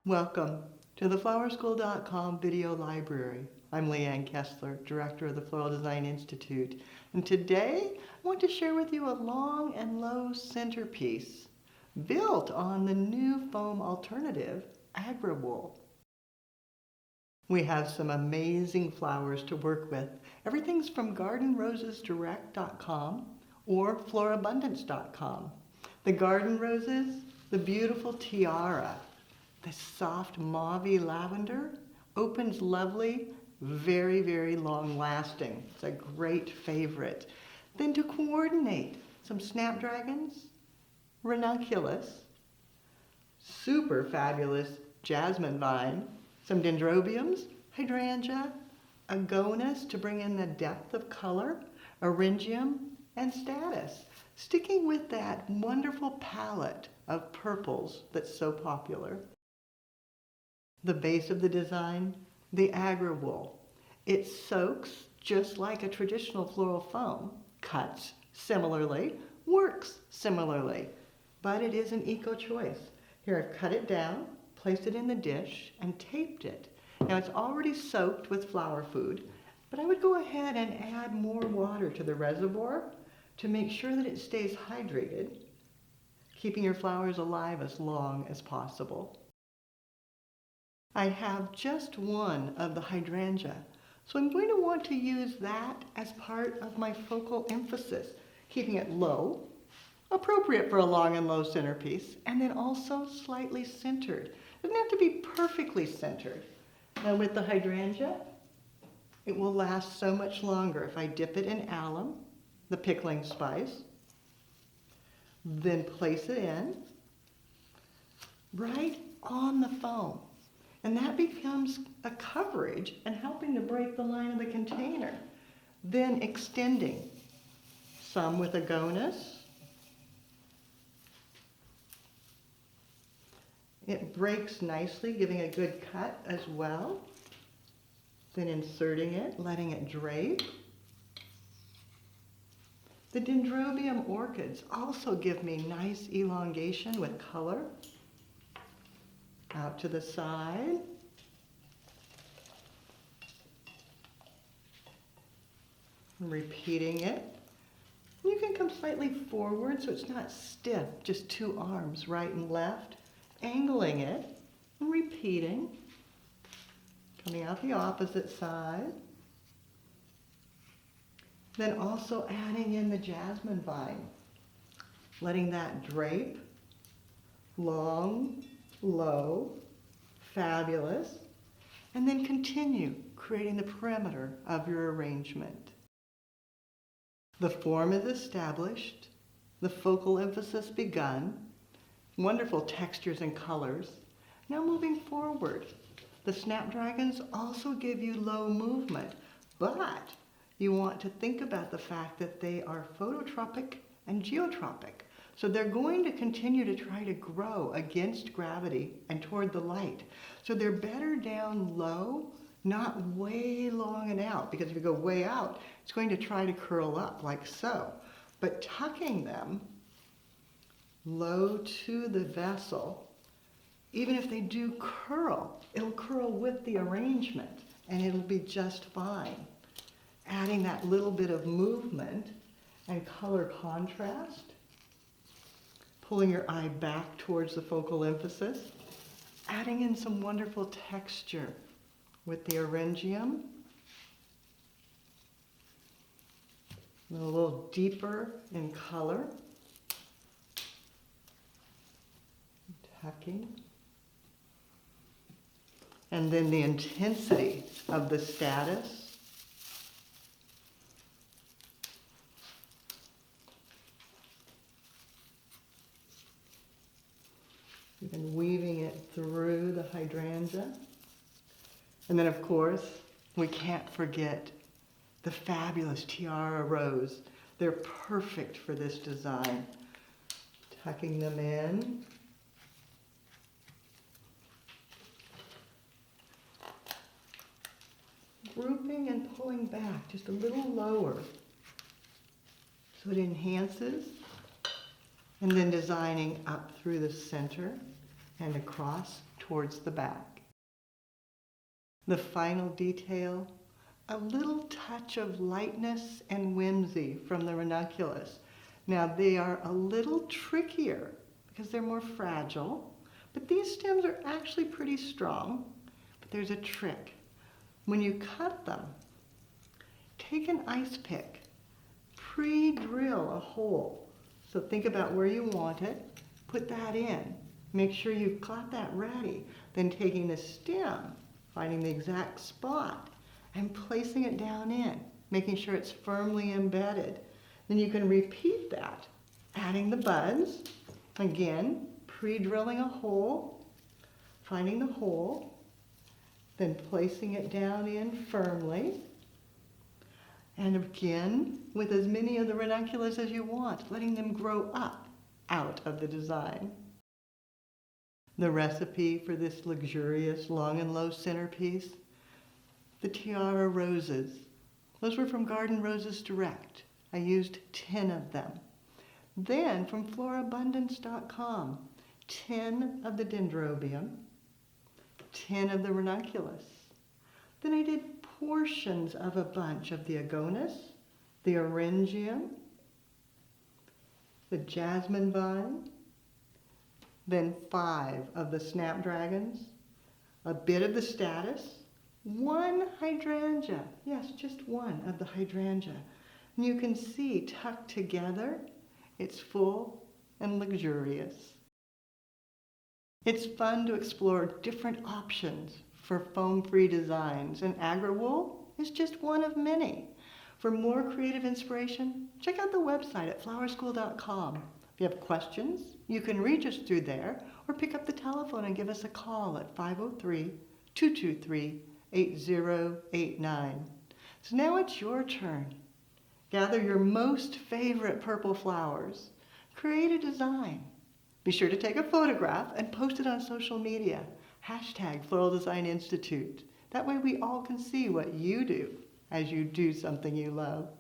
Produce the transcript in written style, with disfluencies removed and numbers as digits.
Welcome to the flowerschool.com video library. I'm Leanne Kessler, Director of the Floral Design Institute, and today I want to share with you a long and low centerpiece built on the new foam alternative, Agra-Wool. We have some amazing flowers to work with. Everything's from gardenrosesdirect.com or florabundance.com. The garden roses, the beautiful tiara, the soft mauve lavender opens lovely, very, very long lasting. It's a great favorite. Then to coordinate, some snapdragons, ranunculus, super fabulous jasmine vine, some dendrobiums, hydrangea, agonis to bring in the depth of color, eryngium, and statice. Sticking with that wonderful palette of purples that's so popular. The base of the design, the Agra-Wool. It soaks just like a traditional floral foam, cuts similarly, works similarly, but it is an eco-choice. Here I've cut it down, placed it in the dish, and taped it. Now it's already soaked with flower food, but I would go ahead and add more water to the reservoir to make sure that it stays hydrated, keeping your flowers alive as long as possible. I have just one of the hydrangea, so I'm going to want to use that as part of my focal emphasis, keeping it low, appropriate for a long and low centerpiece, and then also slightly centered. It doesn't have to be perfectly centered. Now with the hydrangea, it will last so much longer if I dip it in alum, the pickling spice, then place it in right on the foam. And that becomes a coverage and helping to break the line of the container. Then extending, some with agonis. It breaks nicely, giving a good cut as well. Then inserting it, letting it drape. The dendrobium orchids also give me nice elongation with color. Out to the side. Repeating it. You can come slightly forward so it's not stiff, just two arms, right and left. Angling it and repeating. Coming out the opposite side. Then also adding in the jasmine vine. Letting that drape. Long, low, fabulous, and then continue creating the perimeter of your arrangement. The form is established, the focal emphasis begun, wonderful textures and colors. Now moving forward, the snapdragons also give you low movement, but you want to think about the fact that they are phototropic and geotropic. So they're going to continue to try to grow against gravity and toward the light. So they're better down low, not way long and out, because if you go way out, it's going to try to curl up like so. But tucking them low to the vessel, even if they do curl, it'll curl with the arrangement and it'll be just fine. Adding that little bit of movement and color contrast. Pulling your eye back towards the focal emphasis, adding in some wonderful texture with the eryngium, a little deeper in color, tucking, and then the intensity of the status. And weaving it through the hydrangea. And then of course, we can't forget the fabulous tiara rose. They're perfect for this design. Tucking them in. Grouping and pulling back just a little lower so it enhances. And then designing up through the center and across towards the back. The final detail, a little touch of lightness and whimsy from the Ranunculus. Now they are a little trickier because they're more fragile, but these stems are actually pretty strong. But there's a trick. When you cut them, take an ice pick, pre-drill a hole. So think about where you want it, put that in. Make sure you've got that ready. Then taking the stem, finding the exact spot, and placing it down in, making sure it's firmly embedded. Then you can repeat that, adding the buds, again, pre-drilling a hole, finding the hole, then placing it down in firmly, and again, with as many of the ranunculus as you want, letting them grow up out of the design. The recipe for this luxurious long and low centerpiece, the tiara roses. Those were from Garden Roses Direct. I used 10 of them. Then from florabundance.com, 10 of the dendrobium, 10 of the ranunculus. Then I did portions of a bunch of the agonis, the orangium, the jasmine vine, then 5 of the snapdragons, a bit of the statice, 1 hydrangea, yes, just 1 of the hydrangea. And you can see tucked together, it's full and luxurious. It's fun to explore different options for foam-free designs, and Agra-Wool is just one of many. For more creative inspiration, check out the website at flowerschool.com. If you have questions, you can reach us through there or pick up the telephone and give us a call at 503-223-8089. So now it's your turn. Gather your most favorite purple flowers. Create a design. Be sure to take a photograph and post it on social media. #Floral Design Institute. That way we all can see what you do as you do something you love.